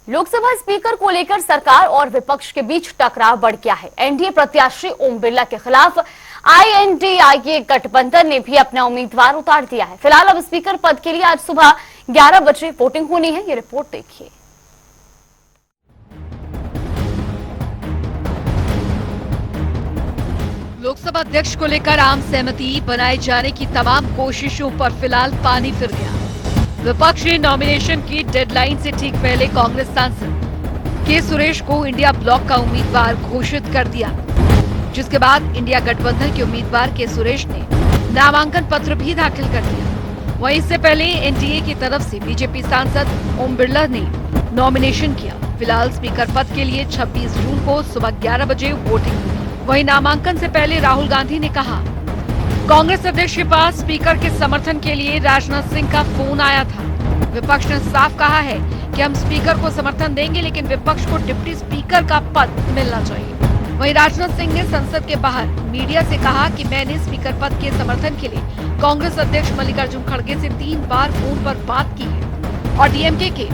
Lok Sabha speaker को लेकर सरकार और विपक्ष के बीच टकराव बढ़ गया है। एनडीए प्रत्याशी ओम बिरला के खिलाफ आईएनडीआईए गठबंधन ने भी अपना उम्मीदवार उतार दिया है। फिलहाल अब स्पीकर पद के लिए आज सुबह 11 बजे वोटिंग होनी है। ये रिपोर्ट देखिए। लोकसभा अध्यक्ष को लेकर आम सहमति बनाए जाने की तमाम कोशिशों पर फिलहाल पानी फिर गया। विपक्ष ने नॉमिनेशन की डेडलाइन से ठीक पहले कांग्रेस सांसद के सुरेश को इंडिया ब्लॉक का उम्मीदवार घोषित कर दिया, जिसके बाद इंडिया गठबंधन के उम्मीदवार के सुरेश ने नामांकन पत्र भी दाखिल कर दिया। वहीं इससे पहले एनडीए की तरफ से बीजेपी सांसद ओम बिरला ने नॉमिनेशन किया। फिलहाल स्पीकर पद के लिए 26 जून को सुबह 11 बजे वोटिंग हुई। वहीं नामांकन से पहले राहुल गांधी ने कहा, कांग्रेस अध्यक्ष के पास स्पीकर के समर्थन के लिए राजनाथ सिंह का फोन आया था। विपक्ष ने साफ कहा है कि हम स्पीकर को समर्थन देंगे, लेकिन विपक्ष को डिप्टी स्पीकर का पद मिलना चाहिए। वहीं राजनाथ सिंह ने संसद के बाहर मीडिया से कहा कि मैंने स्पीकर पद के समर्थन के लिए कांग्रेस अध्यक्ष मल्लिकार्जुन खड़गे से 3 बार फोन पर बात की है और डीएमके के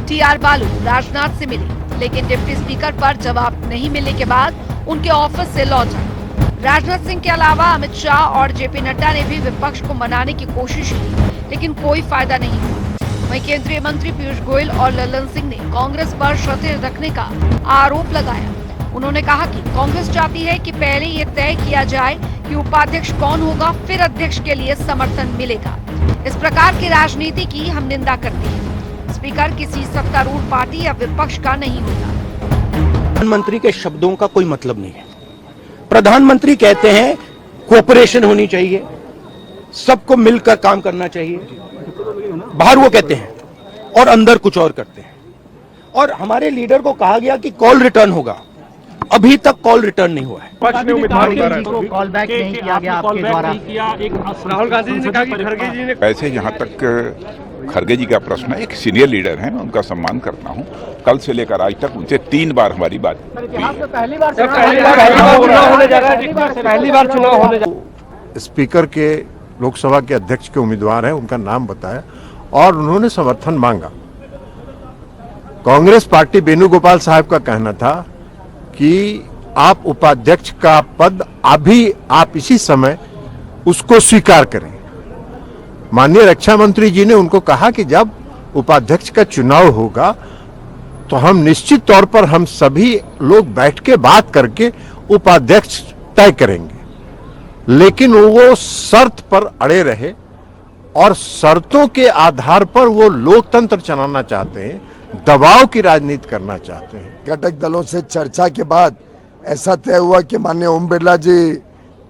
टीआर बालू राजनाथ से मिले, लेकिन डिप्टी स्पीकर पर जवाब नहीं मिलने के बाद उनके ऑफिस से लौटा। राजनाथ सिंह के अलावा अमित शाह और जेपी नड्डा ने भी विपक्ष को मनाने की कोशिश की, लेकिन कोई फायदा नहीं हुआ। वहीं केंद्रीय मंत्री पीयूष गोयल और लल्लन सिंह ने कांग्रेस पर शर्तें रखने का आरोप लगाया। उन्होंने कहा कि कांग्रेस चाहती है कि पहले ये तय किया जाए कि उपाध्यक्ष कौन होगा, फिर अध्यक्ष के लिए समर्थन मिलेगा। इस प्रकार की राजनीति की हम निंदा करते हैं। स्पीकर किसी सत्तारूढ़ पार्टी या विपक्ष का नहीं होता। प्रधानमंत्री के शब्दों का कोई मतलब नहीं है। प्रधानमंत्री कहते हैं कोऑपरेशन होनी चाहिए, सबको मिलकर काम करना चाहिए। बाहर वो कहते हैं और अंदर कुछ और करते हैं। और हमारे लीडर को कहा गया कि कॉल रिटर्न होगा, अभी तक कॉल रिटर्न नहीं हुआ है। कॉल बैक नहीं किया गया आपके द्वारा। राहुल गांधी जी ने कहा कि खड़गे जी ने वैसे जहाँ तक खड़गे जी का प्रश्न है, एक सीनियर लीडर है, मैं उनका सम्मान करता हूँ। कल से लेकर आज तक उनसे 3 बार हमारी बात पहली बार चुनाव होने जा स्पीकर के लोकसभा के अध्यक्ष के उम्मीदवार हैं, उनका नाम बताया और उन्होंने समर्थन मांगा। कांग्रेस पार्टी वेणुगोपाल साहब का कहना था कि आप उपाध्यक्ष का पद अभी आप इसी समय उसको स्वीकार करें। माननीय रक्षा मंत्री जी ने उनको कहा कि जब उपाध्यक्ष का चुनाव होगा तो हम निश्चित तौर पर हम सभी लोग बैठ के बात करके उपाध्यक्ष तय करेंगे, लेकिन वो शर्त पर अड़े रहे और शर्तों के आधार पर वो लोकतंत्र चलाना चाहते हैं, दबाव की राजनीति करना चाहते हैं। घटक दलों से चर्चा के बाद ऐसा तय हुआ कि माननीय ओम बिरला जी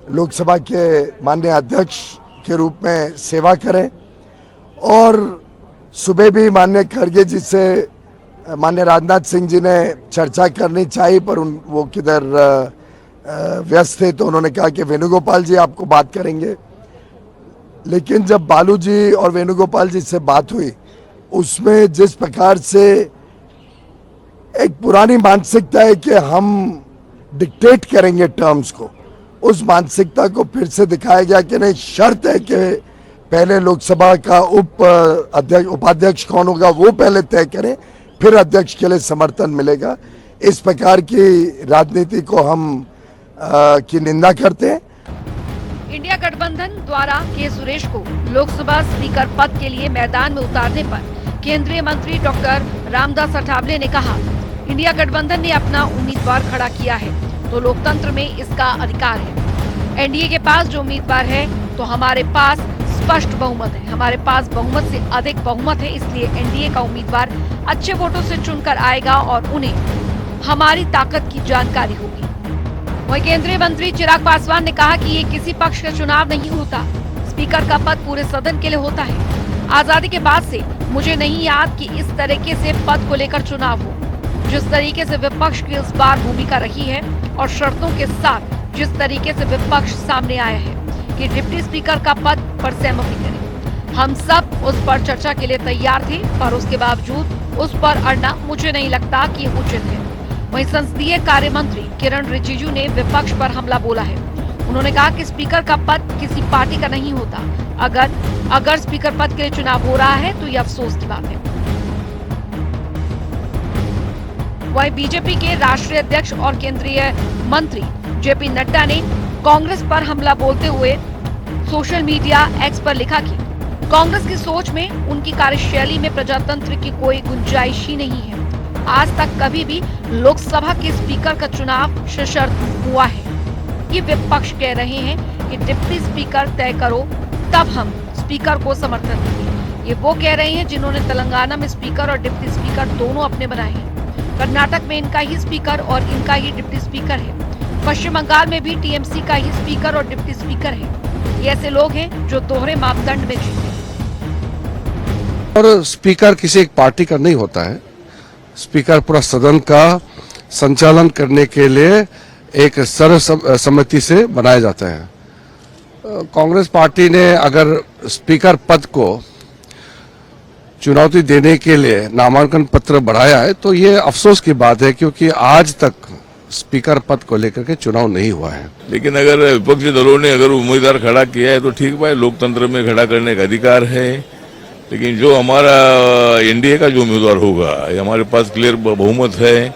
लोकसभा के माननीय अध्यक्ष के रूप में सेवा करें और सुबह भी माननीय खड़गे जी से माननीय राजनाथ सिंह जी ने चर्चा करनी चाहिए, पर वो किधर व्यस्त थे, तो उन्होंने कहा कि वेणुगोपाल जी आपको बात करेंगे। लेकिन जब बालू जी और वेणुगोपाल जी से बात हुई, उसमें जिस प्रकार से एक पुरानी मानसिकता है कि हम डिक्टेट करेंगे टर्म्स को, उस मानसिकता को फिर से दिखाया गया कि नहीं, शर्त है कि पहले लोकसभा का उपाध्यक्ष कौन होगा वो पहले तय करें, फिर अध्यक्ष के लिए समर्थन मिलेगा। इस प्रकार की राजनीति को हम की निंदा करते हैं। इंडिया गठबंधन द्वारा के सुरेश को लोकसभा स्पीकर पद के लिए मैदान में उतारने पर केंद्रीय मंत्री डॉक्टर रामदास अठावले ने कहा, इंडिया गठबंधन ने अपना उम्मीदवार खड़ा किया है तो लोकतंत्र में इसका अधिकार है। एनडीए के पास जो उम्मीदवार है तो हमारे पास स्पष्ट बहुमत है, हमारे पास बहुमत से अधिक बहुमत है, इसलिए एनडीए का उम्मीदवार अच्छे वोटों से चुनकर आएगा और उन्हें हमारी ताकत की जानकारी होगी। वहीं केंद्रीय मंत्री चिराग पासवान ने कहा कि ये किसी पक्ष का चुनाव नहीं होता, स्पीकर का पद पूरे सदन के लिए होता है। आजादी के बाद से मुझे नहीं याद कि इस तरीके से पद को लेकर चुनाव हो। जिस तरीके से विपक्ष की इस बार भूमिका रही है और शर्तों के साथ जिस तरीके से विपक्ष सामने आया है कि डिप्टी स्पीकर का पद पर सहमति करें, हम सब उस पर चर्चा के लिए तैयार थे, पर उसके बावजूद उस पर अड़ना मुझे नहीं लगता कि उचित है। वहीं संसदीय कार्य मंत्री किरण रिजिजू ने विपक्ष पर हमला बोला है। उन्होंने कहा कि स्पीकर का पद किसी पार्टी का नहीं होता। अगर स्पीकर पद के लिए चुनाव हो रहा है तो ये अफसोस की बात है। वहीं बीजेपी के राष्ट्रीय अध्यक्ष और केंद्रीय मंत्री जेपी नड्डा ने कांग्रेस पर हमला बोलते हुए सोशल मीडिया एक्स पर लिखा कि कांग्रेस की सोच में, उनकी कार्यशैली में प्रजातंत्र की कोई गुंजाइश ही नहीं है। आज तक कभी भी लोकसभा के स्पीकर का चुनाव सशर्त हुआ है। ये विपक्ष कह रहे हैं कि डिप्टी स्पीकर तय करो, तब हम स्पीकर को समर्थन देंगे। ये वो कह रहे हैं जिन्होंने तेलंगाना में स्पीकर और डिप्टी स्पीकर दोनों अपने बनाए हैं। कर्नाटक में इनका ही स्पीकर और इनका ही डिप्टी स्पीकर है। पश्चिम बंगाल में भी टीएमसी का ही स्पीकर और डिप्टी स्पीकर है। ये ऐसे लोग हैं जो दोहरे मापदंड में जीते हैं। और स्पीकर किसी एक पार्टी का नहीं होता है। स्पीकर पूरा सदन का संचालन करने के लिए एक सर्वसम्मति से बनाया जाता है। कांग्रेस पार्टी ने अगर स्पीकर पद को चुनौती देने के लिए नामांकन पत्र बढ़ाया है तो ये अफसोस की बात है, क्योंकि आज तक स्पीकर पद को लेकर के चुनाव नहीं हुआ है। लेकिन अगर विपक्षी दलों ने अगर उम्मीदवार खड़ा किया है तो ठीक बात, लोकतंत्र में खड़ा करने का अधिकार है। लेकिन जो हमारा एनडीए का जो उम्मीदवार होगा, हमारे पास क्लियर बहुमत है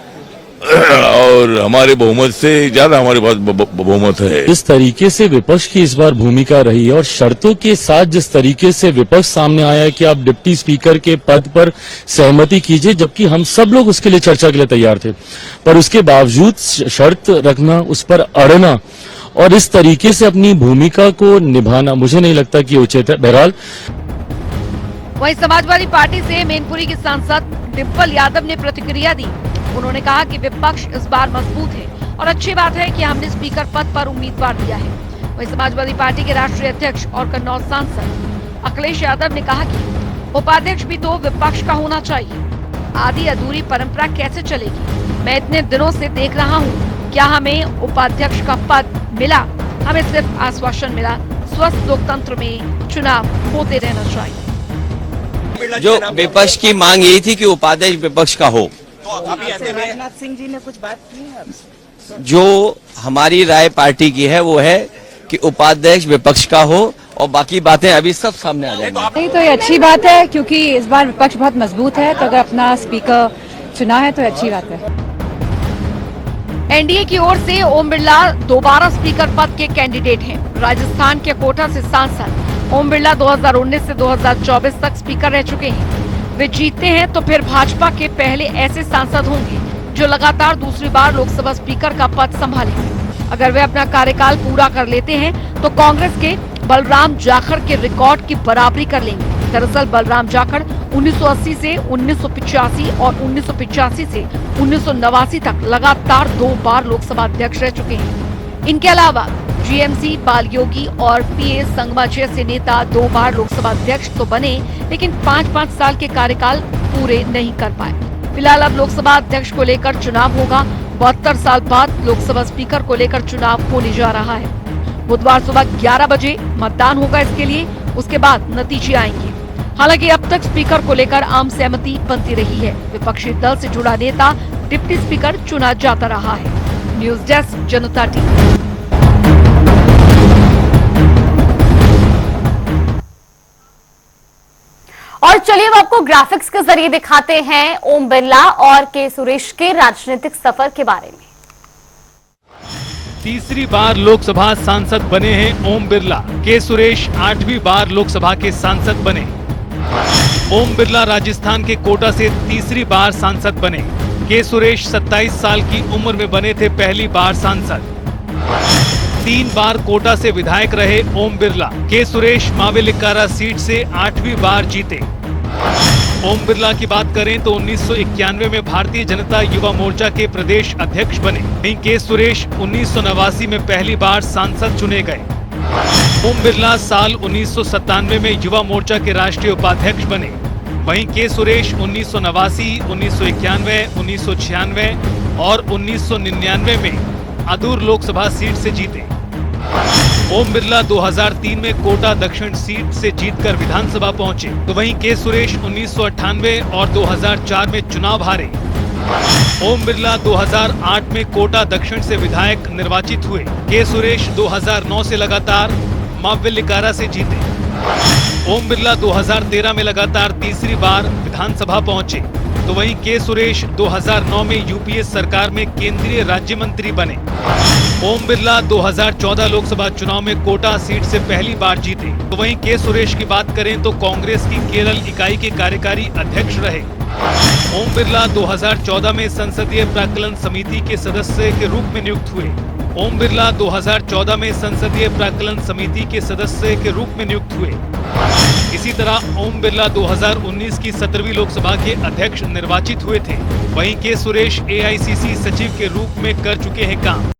और हमारे बहुमत से ज्यादा हमारे पास बहुमत है। इस तरीके से विपक्ष की इस बार भूमिका रही है और शर्तों के साथ जिस तरीके से विपक्ष सामने आया है कि आप डिप्टी स्पीकर के पद पर सहमति कीजिए, जबकि हम सब लोग उसके लिए चर्चा के लिए तैयार थे, पर उसके बावजूद शर्त रखना, उस पर अड़ना और इस तरीके से अपनी भूमिका को निभाना मुझे नहीं लगता कि उचित है। बहरहाल वहीं समाजवादी पार्टी से मैनपुरी के सांसद डिम्पल यादव ने प्रतिक्रिया दी। उन्होंने कहा कि विपक्ष इस बार मजबूत है और अच्छी बात है कि हमने स्पीकर पद पर उम्मीदवार दिया है। वहीं समाजवादी पार्टी के राष्ट्रीय अध्यक्ष और कन्नौज सांसद अखिलेश यादव ने कहा कि उपाध्यक्ष भी तो विपक्ष का होना चाहिए। आधी अधूरी परंपरा कैसे चलेगी? मैं इतने दिनों से देख रहा हूँ, क्या हमें उपाध्यक्ष का पद मिला? हमें सिर्फ आश्वासन मिला। स्वस्थ लोकतंत्र में चुनाव होते रहना चाहिए। जो विपक्ष की मांग यही थी कि उपाध्यक्ष विपक्ष का हो। राजनाथ सिंह जी ने कुछ बात की है? जो हमारी राय पार्टी की है वो है कि उपाध्यक्ष विपक्ष का हो और बाकी बातें अभी सब सामने आ जाएंगी। नहीं तो ये अच्छी बात है, क्योंकि इस बार विपक्ष बहुत मजबूत है, तो अगर अपना स्पीकर चुना है तो अच्छी बात है। एनडीए की ओर से ओम बिरला दोबारा स्पीकर पद के कैंडिडेट हैं। राजस्थान के कोटा से सांसद ओम बिरला 2019 से 2024 तक स्पीकर रह चुके हैं। वे जीतते हैं तो फिर भाजपा के पहले ऐसे सांसद होंगे जो लगातार दूसरी बार लोकसभा स्पीकर का पद संभालेंगे। अगर वे अपना कार्यकाल पूरा कर लेते हैं तो कांग्रेस के बलराम जाखड़ के रिकॉर्ड की बराबरी कर लेंगे। दरअसल बलराम जाखड़ 1980 से 1985 और 1985 से 1989 तक लगातार 2 बार लोकसभा अध्यक्ष रह चुके हैं। इनके अलावा जीएमसी, बालयोगी और पीएस संगमा जैसे नेता 2 बार लोकसभा अध्यक्ष तो बने, लेकिन 5-5 साल के कार्यकाल पूरे नहीं कर पाए। फिलहाल अब लोकसभा अध्यक्ष को लेकर चुनाव होगा। 72 साल बाद लोकसभा स्पीकर को लेकर चुनाव होने जा रहा है। बुधवार सुबह 11 बजे मतदान होगा इसके लिए, उसके बाद नतीजे आएंगे। हालांकि अब तक स्पीकर को लेकर आम सहमति बनती रही है। विपक्षी दल से जुड़ा नेता डिप्टी स्पीकर चुना जाता रहा है। न्यूज डेस्क, जनता टीवी। और चलिए अब आपको ग्राफिक्स के जरिए दिखाते हैं ओम बिरला और के सुरेश के राजनीतिक सफर के बारे में। तीसरी बार लोकसभा सांसद बने हैं ओम बिरला। के सुरेश 8वीं बार लोकसभा के सांसद बने। ओम बिरला राजस्थान के कोटा से तीसरी बार सांसद बने। के सुरेश 27 साल की उम्र में बने थे पहली बार सांसद। 3 बार कोटा से विधायक रहे ओम बिरला। के सुरेश मावेलिकारा सीट से 8वीं बार जीते। ओम बिरला की बात करें तो 1991 में भारतीय जनता युवा मोर्चा के प्रदेश अध्यक्ष बने। वहीं के सुरेश 1989 में पहली बार सांसद चुने गए। ओम बिरला साल 1997 में युवा मोर्चा के राष्ट्रीय उपाध्यक्ष बने। वहीं के सुरेश 1989, 1991, 1996 और 1999 में अदूर लोकसभा सीट से जीते। ओम बिरला 2003 में कोटा दक्षिण सीट से जीतकर विधानसभा पहुंचे, तो वहीं के सुरेश 1998 और 2004 में चुनाव हारे। ओम बिरला 2008 में कोटा दक्षिण से विधायक निर्वाचित हुए। के सुरेश 2009 से लगातार मावेलिकारा से जीते। ओम बिरला 2013 में लगातार तीसरी बार विधानसभा पहुंचे। तो वहीं के सुरेश 2009 में यूपीए सरकार में केंद्रीय राज्य मंत्री बने। ओम बिरला 2014 लोकसभा चुनाव में कोटा सीट से पहली बार जीते। तो वहीं के सुरेश की बात करें तो कांग्रेस की केरल इकाई के कार्यकारी अध्यक्ष रहे। ओम बिरला 2014 में संसदीय प्राक्कलन समिति के सदस्य के रूप में नियुक्त हुए। ओम बिरला 2014 में संसदीय प्राक्कलन समिति के सदस्य के रूप में नियुक्त हुए। इसी तरह ओम बिरला 2019 की 17वीं लोकसभा के अध्यक्ष निर्वाचित हुए थे। वहीं के सुरेश एआईसीसी सचिव के रूप में कर चुके हैं काम।